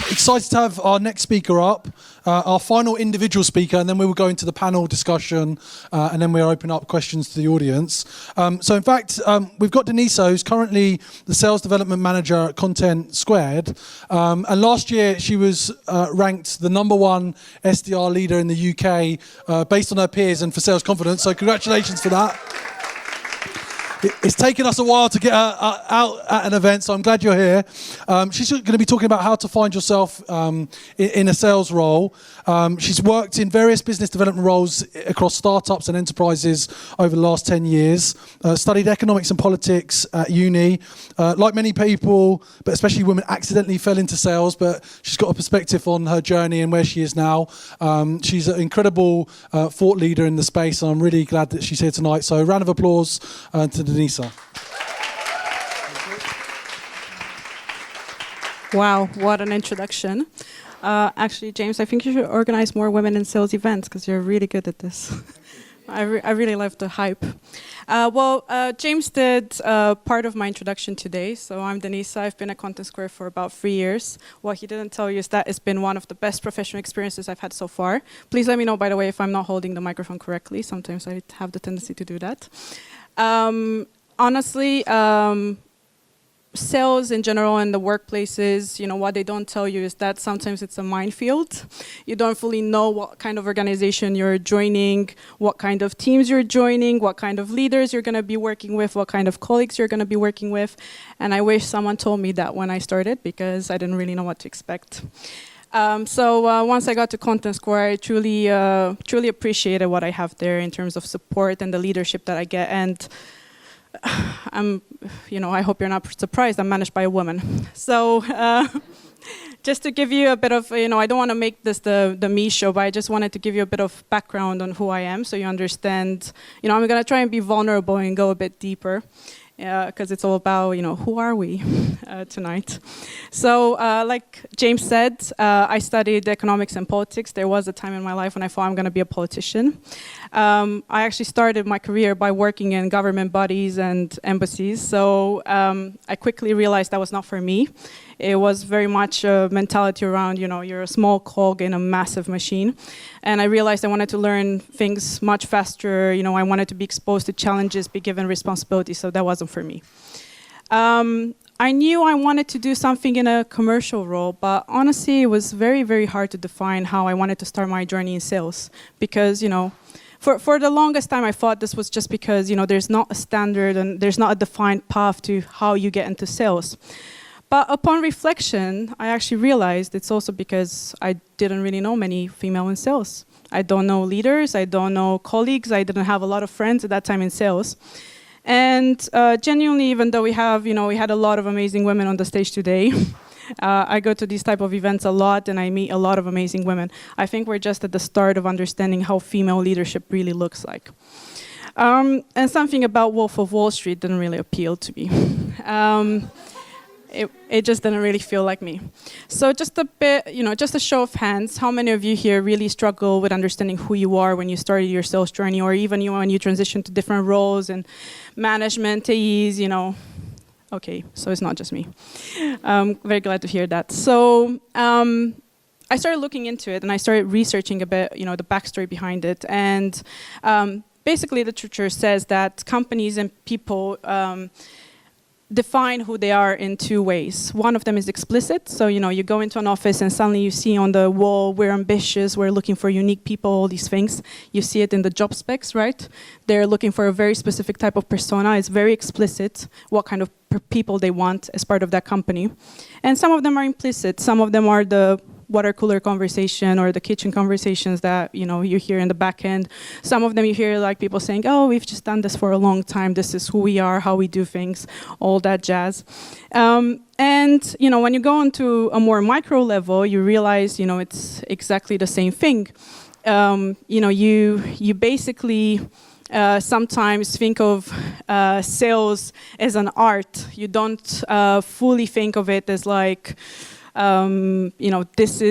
Excited to have our next speaker up, our final individual speaker, and then we will go into the panel discussion, and then we'll open up questions to the audience. So in fact, we've got Denisa, who's currently the Sales Development Manager at Content Squared. And last year, she was ranked the #1 SDR leader in the UK based on her peers and for sales confidence. So congratulations for that. It's taken us a while to get her out at an event, so I'm glad you're here. She's going to be talking about how to find yourself in a sales role. She's worked in various business development roles across startups and enterprises over the last 10 years, studied economics and politics at uni. Like many people, but especially women, accidentally fell into sales, but she's got a perspective on her journey and where she is now. She's an incredible thought leader in the space, and I'm really glad that she's here tonight. So a round of applause to Denisa. Wow, what an introduction. Actually, James, I think you should organize more women in sales events because you're really good at this. I really love the hype. James did part of my introduction today. So I'm Denisa. I've been at Content Square for about 3 years. What he didn't tell you is that it's been one of the best professional experiences I've had so far. Please let me know, by the way, if I'm not holding the microphone correctly. Sometimes I have the tendency to do that. Honestly, sales in general in the workplaces, what they don't tell you is that sometimes it's a minefield. You don't fully know what kind of organization you're joining, what kind of teams you're joining, what kind of leaders you're going to be working with, what kind of colleagues you're going to be working with. And I wish someone told me that when I started, because I didn't really know what to expect. Once I got to Content Square, I truly appreciated what I have there in terms of support and the leadership that I get. And I hope you're not surprised, I'm managed by a woman. So just to give you a bit of, I don't want to make this the me show, but I just wanted to give you a bit of background on who I am so you understand. I'm going to try and be vulnerable and go a bit deeper. Because it's all about, who are we tonight? So, like James said, I studied economics and politics. There was a time in my life when I thought I'm going to be a politician. I actually started my career by working in government bodies and embassies. So I quickly realized that was not for me. It was very much a mentality around, you're a small cog in a massive machine. And I realized I wanted to learn things much faster. I wanted to be exposed to challenges, be given responsibility. So that wasn't for me. I knew I wanted to do something in a commercial role, but honestly, it was very, very hard to define how I wanted to start my journey in sales. Because, for the longest time, I thought this was just because, there's not a standard and there's not a defined path to how you get into sales. But upon reflection, I actually realized it's also because I didn't really know many female in sales. I don't know leaders, I don't know colleagues, I didn't have a lot of friends at that time in sales. And genuinely, even though we had a lot of amazing women on the stage today, I go to these type of events a lot and I meet a lot of amazing women. I think we're just at the start of understanding how female leadership really looks like. And something about Wolf of Wall Street didn't really appeal to me. It just didn't really feel like me. So just a bit, just a show of hands, how many of you here really struggle with understanding who you are when you started your sales journey, or even when you transition to different roles and management, AEs, Okay, so it's not just me. Very glad to hear that. So I started looking into it and I started researching a bit, the backstory behind it. And basically the literature says that companies and people define who they are in 2 ways. One of them is explicit. So, you go into an office and suddenly you see on the wall, we're ambitious, we're looking for unique people, all these things. You see it in the job specs, right? They're looking for a very specific type of persona. It's very explicit what kind of people they want as part of that company. And some of them are implicit. Some of them are the water cooler conversation or the kitchen conversations that you hear in the back end. Some of them you hear like people saying, oh, we've just done this for a long time. This is who we are, how we do things, all that jazz. And when you go into a more micro level, you realize it's exactly the same thing. You basically sometimes think of sales as an art. You don't fully think of it as like this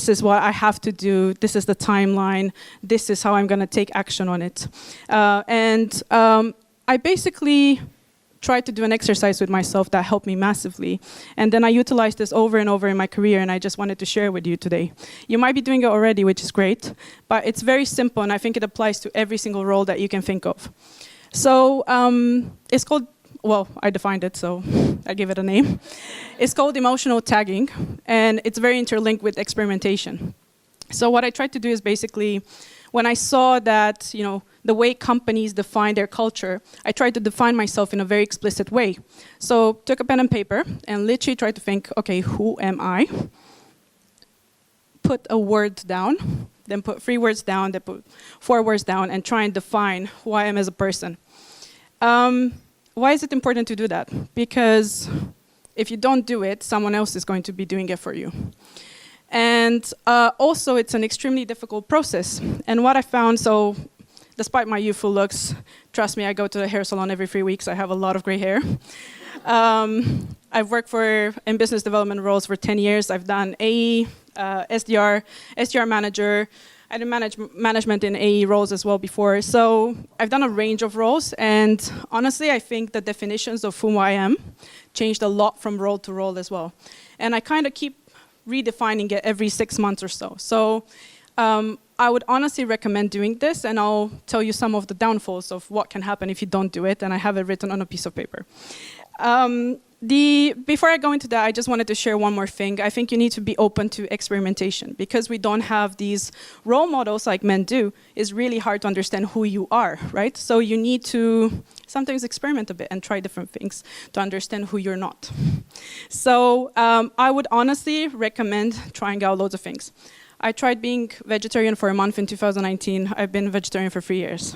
is what I have to do, this is the timeline, this is how I'm going to take action on it. I basically tried to do an exercise with myself that helped me massively. And then I utilized this over and over in my career, and I just wanted to share with you today. You might be doing it already, which is great, but it's very simple, and I think it applies to every single role that you can think of. So it's called, well, I defined it, so I gave it a name. It's called emotional tagging, and it's very interlinked with experimentation. So what I tried to do is basically, when I saw that, the way companies define their culture, I tried to define myself in a very explicit way. So took a pen and paper and literally tried to think, okay, who am I? Put a word down, then put 3 words down, then put 4 words down, and try and define who I am as a person. Why is it important to do that? Because if you don't do it, someone else is going to be doing it for you. And also, it's an extremely difficult process. And what I found, so despite my youthful looks, trust me, I go to the hair salon every 3 weeks. I have a lot of gray hair. I've worked in business development roles for 10 years. I've done AE, SDR manager. I did management in AE roles as well before. So I've done a range of roles. And honestly, I think the definitions of who I am changed a lot from role to role as well. And I kind of keep redefining it every 6 months or so. So I would honestly recommend doing this, and I'll tell you some of the downfalls of what can happen if you don't do it, and I have it written on a piece of paper. Before I go into that, I just wanted to share one more thing. I think you need to be open to experimentation. Because we don't have these role models like men do, it's really hard to understand who you are, right? So you need to sometimes experiment a bit and try different things to understand who you're not. So I would honestly recommend trying out loads of things. I tried being vegetarian for a month in 2019. I've been vegetarian for 3 years.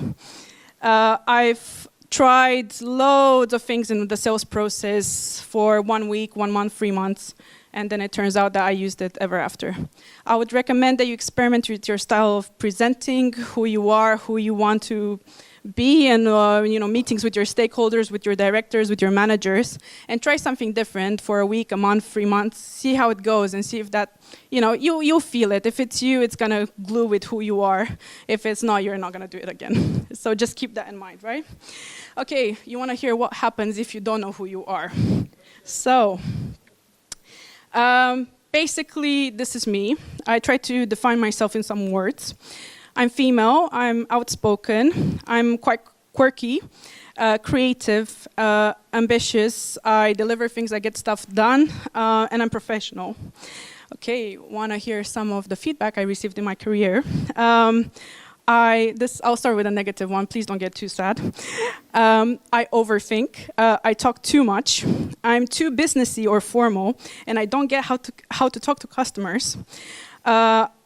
I've tried loads of things in the sales process for 1 week, 1 month, 3 months, and then it turns out that I used it ever after. I would recommend that you experiment with your style of presenting, who you are, who you want to be, and meetings with your stakeholders, with your directors, with your managers, and try something different for a week, a month, 3 months. See how it goes, and see if that, you'll feel it. If it's you, it's gonna glue with who you are. If it's not, you're not gonna do it again. So just keep that in mind, right? Okay, you wanna hear what happens if you don't know who you are. So, basically, this is me. I try to define myself in some words. I'm female, I'm outspoken, I'm quite quirky, creative, ambitious, I deliver things, I get stuff done, and I'm professional. Okay, wanna hear some of the feedback I received in my career. I'll start with a negative one, please don't get too sad. I overthink, I talk too much, I'm too businessy or formal, and I don't get how to talk to customers.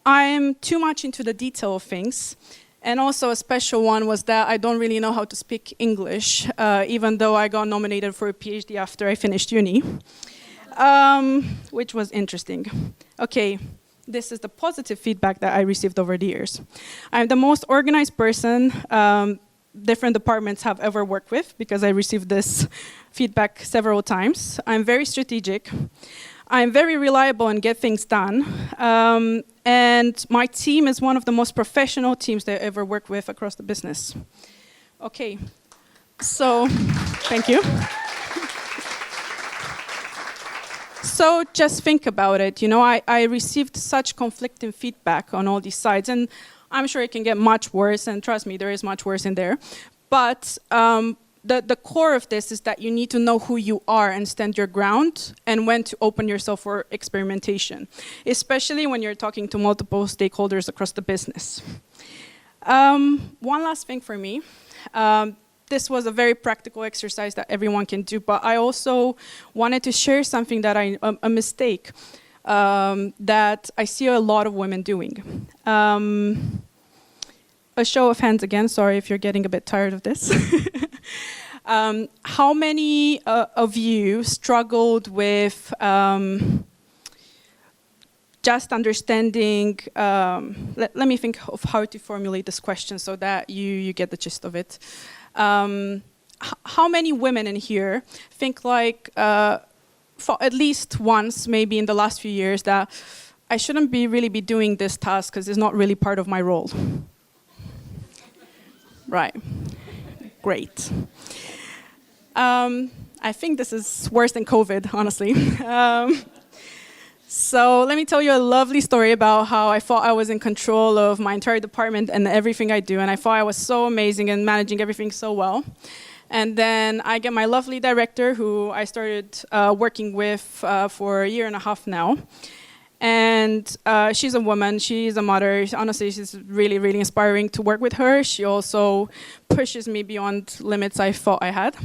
I'm too much into the detail of things. And also a special one was that I don't really know how to speak English, even though I got nominated for a PhD after I finished uni, which was interesting. Okay, this is the positive feedback that I received over the years. I'm the most organized person different departments have ever worked with, because I received this feedback several times. I'm very strategic. I'm very reliable and get things done. And my team is one of the most professional teams that I ever worked with across the business. Okay, so thank you. So just think about it. I received such conflicting feedback on all these sides, and I'm sure it can get much worse, and trust me, there is much worse in there. But the core of this is that you need to know who you are and stand your ground, and when to open yourself for experimentation, especially when you're talking to multiple stakeholders across the business. One last thing for me. This was a very practical exercise that everyone can do, but I also wanted to share something that a mistake that I see a lot of women doing. A show of hands again, sorry if you're getting a bit tired of this. How many of you struggled with just understanding, let me think of how to formulate this question so that you get the gist of it. How many women in here think like, for at least once, maybe in the last few years, that I shouldn't really be doing this task because it's not really part of my role? Right, great. I think this is worse than COVID, honestly. So let me tell you a lovely story about how I thought I was in control of my entire department and everything I do, and I thought I was so amazing and managing everything so well. And then I get my lovely director, who I started working with for a year and a half now. And she's a woman, she's a mother. Honestly, she's really, really inspiring to work with her. She also pushes me beyond limits I thought I had.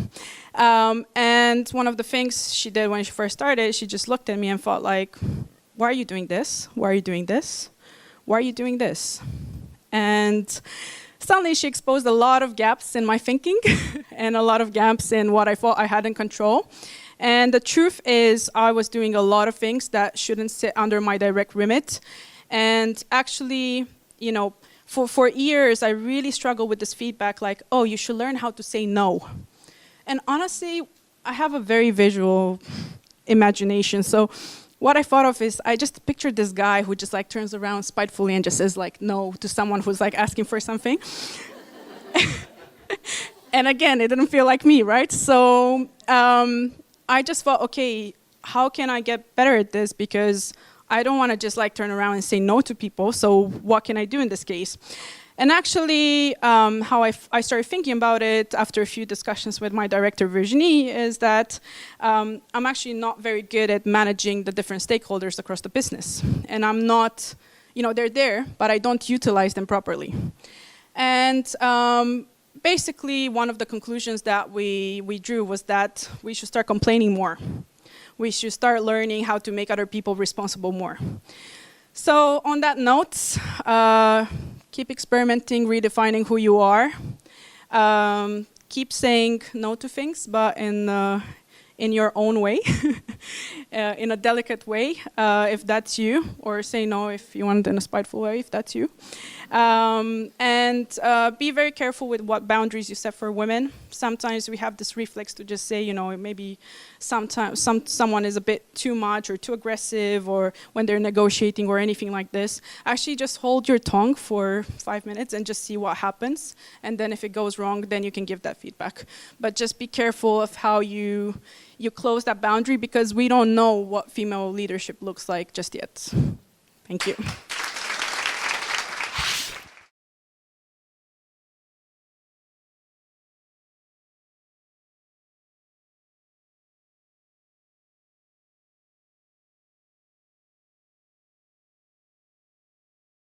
And one of the things she did when she first started, she just looked at me and thought like, why are you doing this? Why are you doing this? Why are you doing this? And suddenly she exposed a lot of gaps in my thinking and a lot of gaps in what I thought I had in control. And the truth is, I was doing a lot of things that shouldn't sit under my direct remit. And actually, you know, for years, I really struggled with this feedback like, oh, you should learn how to say no. And honestly, I have a very visual imagination. So what I thought of is, I just pictured this guy who just like turns around spitefully and just says like no to someone who's like asking for something. And again, it didn't feel like me, right? So I just thought, okay, how can I get better at this? Because I don't want to just like turn around and say no to people. So what can I do in this case? And actually, how I started thinking about it after a few discussions with my director, Virginie, is that I'm actually not very good at managing the different stakeholders across the business. And I'm not, you know, they're there, but I don't utilize them properly. And basically, one of the conclusions that we drew was that we should start complaining more. We should start learning how to make other people responsible more. So on that note, keep experimenting, redefining who you are. Keep saying no to things, but in your own way, in a delicate way, if that's you, or say no if you want in a spiteful way, if that's you. And be very careful with what boundaries you set for women. Sometimes we have this reflex to just say, you know, maybe sometimes someone is a bit too much or too aggressive, or when they're negotiating or anything like this. Actually, just hold your tongue for 5 minutes and just see what happens. And then if it goes wrong, then you can give that feedback. But just be careful of how you close that boundary, because we don't know what female leadership looks like just yet. Thank you.